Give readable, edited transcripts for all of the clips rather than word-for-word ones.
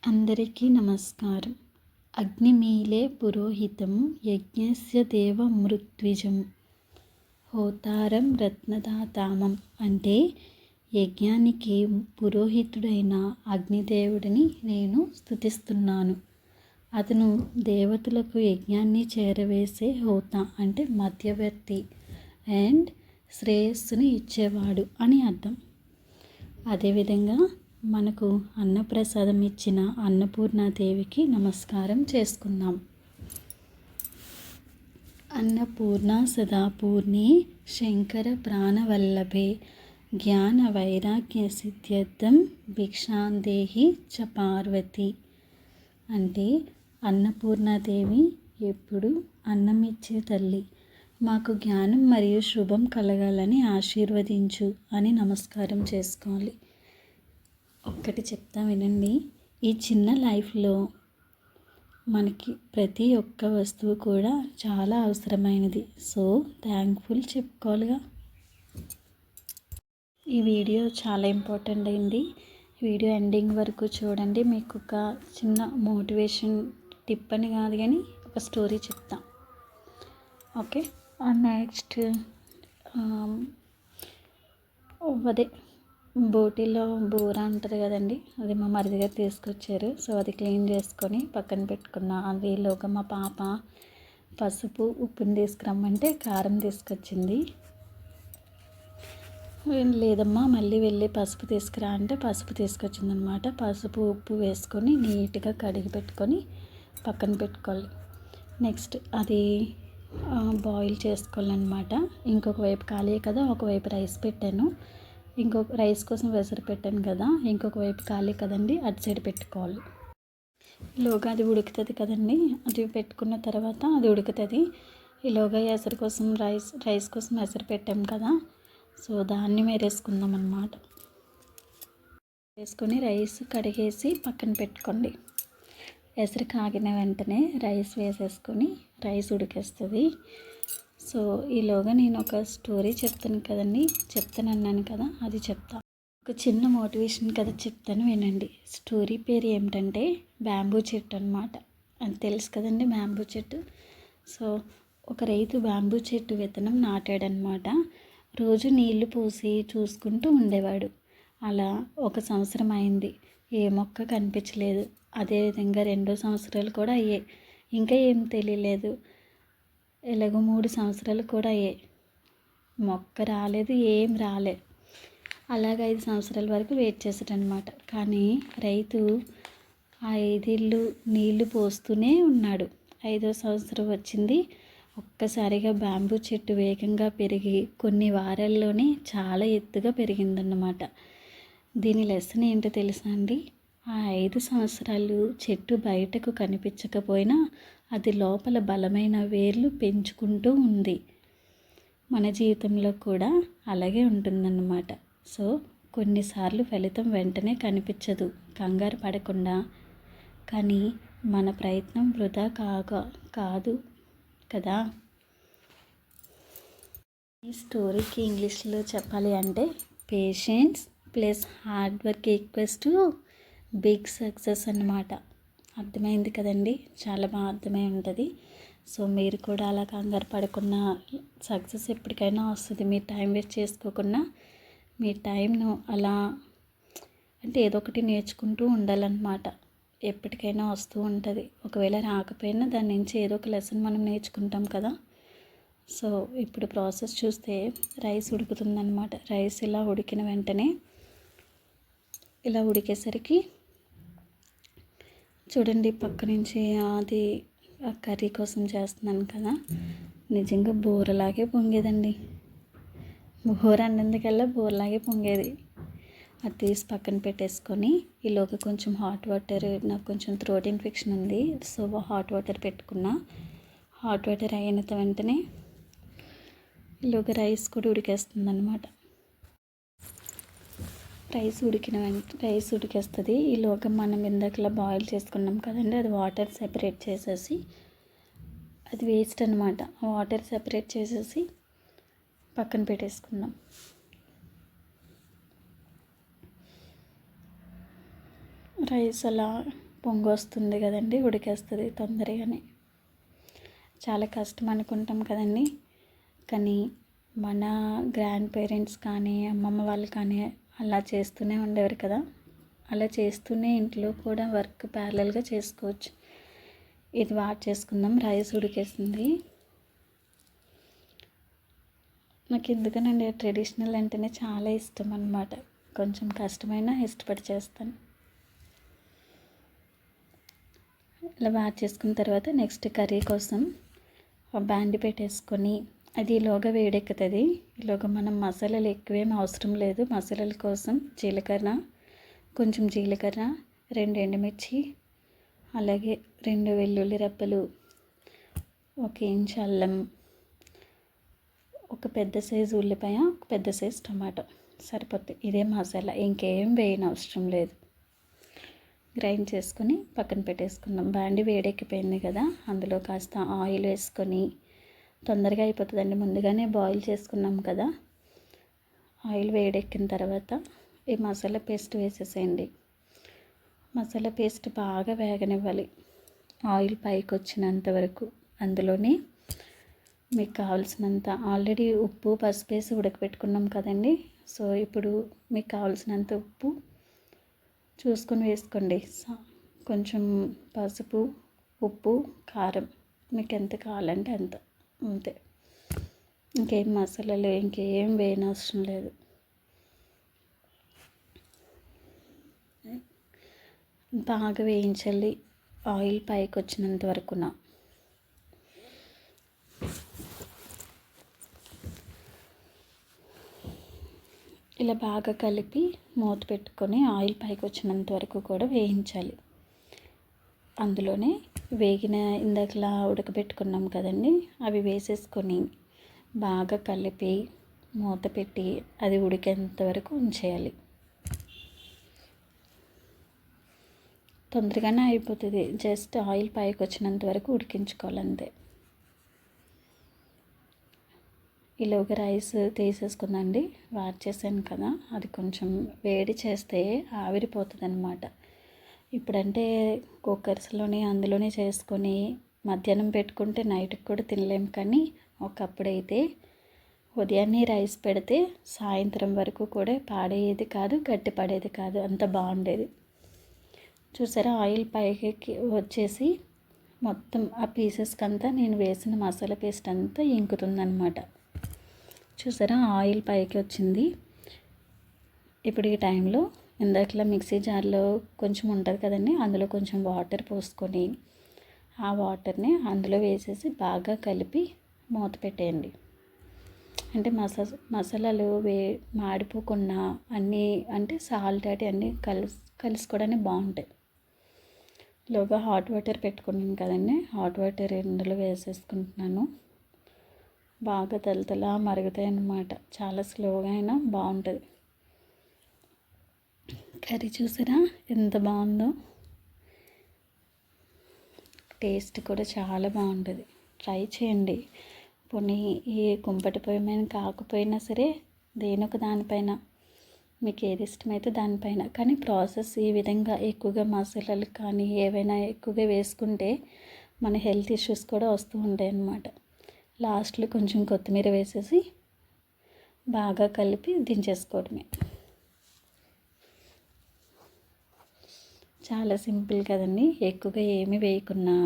అందరికీ నమస్కారం. అగ్నిమీలే పురోహితం యజ్ఞస్య దేవమృత్విజం హోతారం రత్నదాతామం అంటే యజ్ఞానికి పురోహితుడైన అగ్నిదేవుడిని నేను స్తుతిస్తున్నాను. అతను దేవతలకు యజ్ఞాన్ని చేరవేసే హోత అంటే మధ్యవర్తి అండ్ శ్రేయస్సును ఇచ్చేవాడు అని అర్థం. అదేవిధంగా మనకు అన్నప్రసాదం ఇచ్చిన అన్నపూర్ణాదేవికి నమస్కారం చేసుకుందాం. అన్నపూర్ణ సదాపూర్ణి శంకర ప్రాణవల్లభే జ్ఞాన వైరాగ్య సిద్ధ్యర్థం భిక్షాందేహి చ పార్వతి అంటే అన్నపూర్ణాదేవి ఎప్పుడు అన్నం ఇచ్చే తల్లి, మాకు జ్ఞానం మరియు శుభం కలగాలని ఆశీర్వదించు అని నమస్కారం చేసుకోవాలి. ఒక్కటి చెప్తా వినండి. ఈ చిన్న లైఫ్లో మనకి ప్రతి ఒక్క వస్తువు కూడా చాలా అవసరమైనది. సో థ్యాంక్ఫుల్ చెప్పుకోవాలిగా. ఈ వీడియో చాలా ఇంపార్టెంట్ అయింది. వీడియో ఎండింగ్ వరకు చూడండి. మీకు ఒక చిన్న మోటివేషన్ టిప్ అని కాదు కానీ ఒక స్టోరీ చెప్తా. ఓకే. నెక్స్ట్ అదే బోటీలో బూర అంటారు కదండి, అది మా మరిది గారు తీసుకొచ్చారు. సో అది క్లీన్ చేసుకొని పక్కన పెట్టుకున్నా. అదిలోగా మా పాప పసుపు ఉప్పుని తీసుకురమ్మంటే కారం తీసుకొచ్చింది. లేదమ్మా మళ్ళీ వెళ్ళి పసుపు తీసుకురా అంటే పసుపు తీసుకొచ్చింది అనమాట. పసుపు ఉప్పు వేసుకొని నీట్గా కడిగి పెట్టుకొని పక్కన పెట్టుకోవాలి. నెక్స్ట్ అది బాయిల్ చేసుకోవాలన్నమాట. ఇంకొక వైపు ఖాళీ కదా, ఒకవైపు రైస్ పెట్టాను. ఇంకొక రైస్ కోసం వెసరు పెట్టాను కదా, ఇంకొక వైపు ఖాళీ కదండి, అటు సైడ్ పెట్టుకోవాలి. ఈలోగా అది ఉడుకుతుంది కదండి, అది పెట్టుకున్న తర్వాత అది ఉడుకుతుంది. ఈలోగా ఎసరు కోసం రైస్ కోసం ఎసరు పెట్టాం కదా, సో దాన్ని వేరేసుకుందాం అన్నమాట. వేసుకొని రైస్ కడిగేసి పక్కన పెట్టుకోండి. ఎసరు కాగిన వెంటనే రైస్ వేసేసుకొని రైస్ ఉడికేస్తుంది. సో ఈలోగా నేను ఒక స్టోరీ చెప్తాను కదండి, చెప్తానన్నాను కదా, అది చెప్తా. ఒక చిన్న మోటివేషన్ కథ చెప్తాను వినండి. స్టోరీ పేరు ఏమిటంటే బ్యాంబూ చెట్టు అనమాట. అది తెలుసు కదండి బ్యాంబూ చెట్టు. సో ఒక రైతు బ్యాంబూ చెట్టు విత్తనం నాటాడనమాట. రోజు నీళ్లు పోసి చూసుకుంటూ ఉండేవాడు. అలా 1 సంవత్సరం అయింది. ఏ మొక్క కనిపించలేదు. అదేవిధంగా 2వ సంవత్సరాలు కూడా అయ్యాయి. ఇంకా ఏం తెలియలేదు. ఎలాగో 3 సంవత్సరాలు కూడా అయ్యాయి. మొక్క రాలేదు, ఏం రాలేదు. అలాగ 5 సంవత్సరాల వరకు వెయిట్ చేశాడనమాట. కానీ రైతు ఆ 5 ఏళ్ళు నీళ్లు పోస్తూనే ఉన్నాడు. 5వ సంవత్సరం వచ్చింది. ఒక్కసారిగా బ్యాంబూ చెట్టు వేగంగా పెరిగి కొన్ని వారాల్లోనే చాలా ఎత్తుగా పెరిగిందన్నమాట. దీని లెసన్ ఏంటో తెలుసా అండి? ఆ 5 సంవత్సరాలు చెట్టు బయటకు కనిపించకపోయినా అది లోపల బలమైన వేర్లు పెంచుకుంటూ ఉంది. మన జీవితంలో కూడా అలాగే ఉంటుందన్నమాట. సో కొన్నిసార్లు ఫలితం వెంటనే కనిపించదు, కంగారు పడకుండా. కానీ మన ప్రయత్నం వృధా కాదు కదా. ఈ స్టోరీకి ఇంగ్లీష్లో చెప్పాలి అంటే patience plus hard work equals to big success అన్నమాట. అర్థమైంది కదండి, చాలా బాగా అర్థమై ఉంటుంది. సో మీరు కూడా అలా కంగారు పడకుండా సక్సెస్ ఎప్పటికైనా వస్తుంది. మీరు టైం వేస్ట్ చేసుకోకుండా మీ టైంను అలా అంటే ఏదో ఒకటి నేర్చుకుంటూ ఉండాలన్నమాట. ఎప్పటికైనా వస్తూ ఉంటుంది. ఒకవేళ రాకపోయినా దాని నుంచి ఏదో ఒక లెసన్ మనం నేర్చుకుంటాం కదా. సో ఇప్పుడు ప్రాసెస్ చూస్తే రైస్ ఉడుకుతుందన్నమాట. రైస్ ఇలా ఉడికిన వెంటనే ఇలా ఉడికేసరికి చూడండి, పక్క నుంచి అది కర్రీ కోసం చేస్తున్నాను కదా, నిజంగా బూరలాగే పొంగేదండి. బూర అన్నందుకల్లా బూరలాగే పొంగేది. అది తీసి పక్కన పెట్టేసుకొని ఈలోగా కొంచెం హాట్ వాటర్, నాకు కొంచెం థ్రోట్ ఇన్ఫెక్షన్ ఉంది. సో హాట్ వాటర్ పెట్టుకున్నా. హాట్ వాటర్ అయిన వెంటనే ఈలోగా రైస్ కూడా ఉడికేస్తుంది అనమాట. రైస్ ఉడికేస్తుంది. ఈలోగా మనం ఇందాకలా బాయిల్ చేసుకున్నాం కదండి, అది వాటర్ సెపరేట్ చేసేసి, అది వేస్ట్ అనమాట, వాటర్ సెపరేట్ చేసేసి పక్కన పెట్టేసుకున్నాం. రైస్ అలా పొంగు వస్తుంది కదండి, ఉడికేస్తుంది తొందరగానే. చాలా కష్టం అనుకుంటాం కదండి, కానీ మన గ్రాండ్ పేరెంట్స్ కానీ అమ్మమ్మ వాళ్ళు కానీ అలా చేస్తూనే ఉండేవారు కదా. అలా చేస్తూనే ఇంట్లో కూడా వర్క్ ప్యారలల్గా చేసుకోవచ్చు. ఇది చేసుకుందాం. రైస్ ఉడికేసింది. నాకు ఎందుకనండి ట్రెడిషనల్ అంటేనే చాలా ఇష్టం అన్నమాట. కొంచెం కష్టమైనా ఇష్టపడి చేస్తాను. ఇలా చేసుకున్న తర్వాత నెక్స్ట్ కర్రీ కోసం బాండి పెట్టేసుకొని అది ఈలోగా వేడెక్కుతుంది. ఈలోగా మనం మసాలాలు ఎక్కువేం అవసరం లేదు. మసాలాల కోసం కొంచెం జీలకర్ర, 2 ఎండుమిర్చి, అలాగే 2 వెల్లుల్లి రెబ్బలు, 1 ఇంచు అల్లం, ఒక పెద్ద సైజు ఉల్లిపాయ, ఒక పెద్ద సైజు టమాటో సరిపోతుంది. ఇదే మసాలా, ఇంకేం వేయని అవసరం లేదు. గ్రైండ్ చేసుకొని పక్కన పెట్టేసుకుందాం. బాండి వేడెక్కిపోయింది కదా, అందులో కాస్త ఆయిల్ వేసుకొని, తొందరగా అయిపోతుందండి, ముందుగానే బాయిల్ చేసుకున్నాం కదా. ఆయిల్ వేడెక్కిన తర్వాత ఈ మసాలా పేస్ట్ వేసేసేయండి. మసాలా పేస్ట్ బాగా వేగనివ్వాలి, ఆయిల్ పైకి వచ్చినంత వరకు. అందులోనే మీకు కావాల్సినంత ఆల్రెడీ ఉప్పు, పసుపు వేసి ఉడకబెట్టుకున్నాం కదండి. సో ఇప్పుడు మీకు కావాల్సినంత ఉప్పు చూసుకొని వేసుకోండి. కొంచెం పసుపు, ఉప్పు, కారం మీకు ఎంత కావాలంటే అంత, అంతే. ఇంకేం మసాలాలు ఇంకేం వేయనవసరం లేదు. బాగా వేయించాలి ఆయిల్ పైకి వచ్చినంత వరకున. ఇలా బాగా కలిపి మూత పెట్టుకొని ఆయిల్ పైకి వచ్చినంత వరకు కూడా వేయించాలి. అందులోనే ఇందాకలా ఉడకబెట్టుకున్నాం కదండి, అవి వేసేసుకొని బాగా కలిపి మూత పెట్టి అది ఉడికేంత వరకు ఉంచేయాలి. తొందరగానే అయిపోతుంది, జస్ట్ ఆయిల్ పైకి వచ్చినంత వరకు ఉడికించుకోవాలంతే. ఈలోగా రైస్ తీసేసుకుందండి. చేశాను కదా, అది కొంచెం వేడి చేస్తే ఆవిరిపోతుంది అన్నమాట. ఇప్పుడంటే కుక్కర్స్లోనే అందులోనే చేసుకొని మధ్యాహ్నం పెట్టుకుంటే నైట్కి కూడా తినలేం. కానీ ఒకప్పుడైతే ఉదయాన్నే రైస్ పెడితే సాయంత్రం వరకు కూడా పాడేది కాదు, గట్టి పడేది కాదు, అంత బాగుండేది. చూసారా, ఆయిల్ పైకి వచ్చేసి మొత్తం ఆ పీసెస్కి అంతా నేను వేసిన మసాలా పేస్ట్ అంతా ఇంకుతుందన్నమాట. చూసారా, ఆయిల్ పైకి వచ్చింది. ఇప్పుడు ఈ టైంలో ఇందాకలా మిక్సీ జార్లో కొంచెం ఉంటుంది కదండి, అందులో కొంచెం వాటర్ పోసుకొని ఆ వాటర్ని అందులో వేసేసి బాగా కలిపి మూత పెట్టేయండి. అంటే మసాలాలు మాడిపోకుండా అన్నీ, అంటే సాల్ట్ అన్నీ కలుసుకోవడానికి బాగుంటాయి. లోగా హాట్ వాటర్ పెట్టుకున్నాను కదండి, హాట్ వాటర్ ఇందులో వేసేసుకుంటున్నాను. బాగా తలతలా మరుగుతాయి అన్నమాట. చాలా స్లోగా అయినా బాగుంటుంది కర్రీ. చూసారా ఎంత బాగుందో, టేస్ట్ కూడా చాలా బాగుంటుంది. ట్రై చేయండి. పోనీ ఈ కుంపటి పొయ్యి మీద కాకపోయినా సరే దేనొక దానిపైన మీకు ఏది ఇష్టమైతే దానిపైన. కానీ ప్రాసెస్ ఈ విధంగా ఎక్కువగా మసాలాలు కానీ ఏవైనా ఎక్కువగా వేసుకుంటే మన హెల్త్ ఇష్యూస్ కూడా వస్తూ ఉంటాయి అన్నమాట. లాస్ట్లో కొంచెం కొత్తిమీర వేసేసి బాగా కలిపి దించేసుకోవడమే. చాలా సింపుల్ కదండి, ఎక్కువగా ఏమీ వేయకున్నా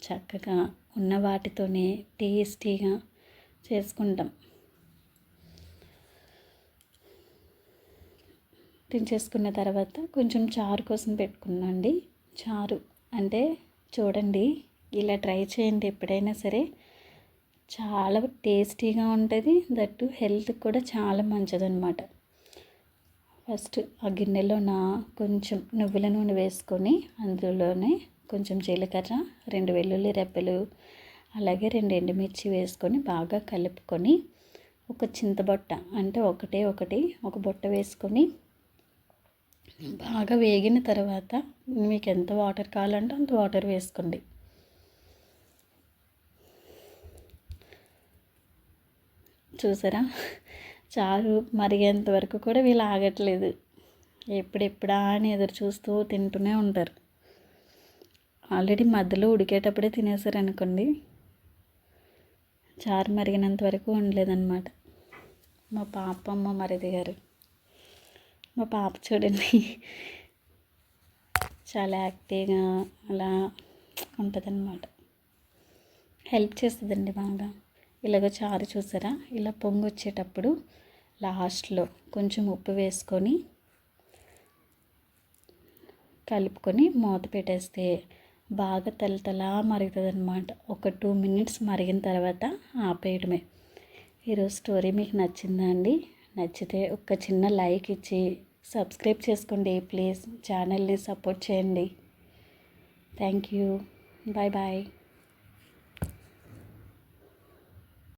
చక్కగా ఉన్న వాటితోనే టేస్టీగా చేసుకుంటాం. దించేసుకున్న తర్వాత కొంచెం చారు కోసం పెట్టుకున్నాండి. చారు అంటే చూడండి, ఇలా ట్రై చేయండి ఎప్పుడైనా సరే, చాలా టేస్టీగా ఉంటుంది. దట్టు హెల్త్ కూడా చాలా మంచిదన్నమాట. ఫస్ట్ ఆ గిన్నెలోన కొంచెం నువ్వుల నూనె వేసుకొని అందులోనే కొంచెం జీలకర్ర, 2 వెల్లుల్లి రెబ్బలు, అలాగే 2 ఎండుమిర్చి వేసుకొని బాగా కలుపుకొని ఒక చింతబొట్ట, అంటే ఒక బొట్ట వేసుకొని బాగా వేగిన తర్వాత మీకు ఎంత వాటర్ కావాలంటే అంత వాటర్ వేసుకోండి. చూసారా, చారు మరిగేంత వరకు కూడా వీళ్ళు ఆగట్లేదు. ఎప్పుడెప్పుడా అని ఎదురు చూస్తూ తింటూనే ఉంటారు. ఆల్రెడీ మధ్యలో ఉడికేటప్పుడే తినేసారనుకోండి. చారు మరిగినంత వరకు ఉండలేదన్నమాట. మా పాప మా మరిది గారు, మా పాప చూడండి చాలా యాక్టివ్గా అలా ఉంటుందన్నమాట. హెల్ప్ చేస్తుందండి బాగా. ఇలాగ చారు చూసారా, ఇలా పొంగు వచ్చేటప్పుడు లాస్ట్లో కొంచెం ఉప్పు వేసుకొని కలుపుకొని మూత పెట్టేస్తే బాగా తలతలా మరుగుతుంది అనమాట. ఒక 2 మినిట్స్ మరిగిన తర్వాత ఆపేయడమే. ఈరోజు స్టోరీ మీకు నచ్చిందా అండి? నచ్చితే ఒక చిన్న లైక్ ఇచ్చి సబ్స్క్రైబ్ చేసుకోండి ప్లీజ్. ఛానల్ని సపోర్ట్ చేయండి. Thank you. Bye bye.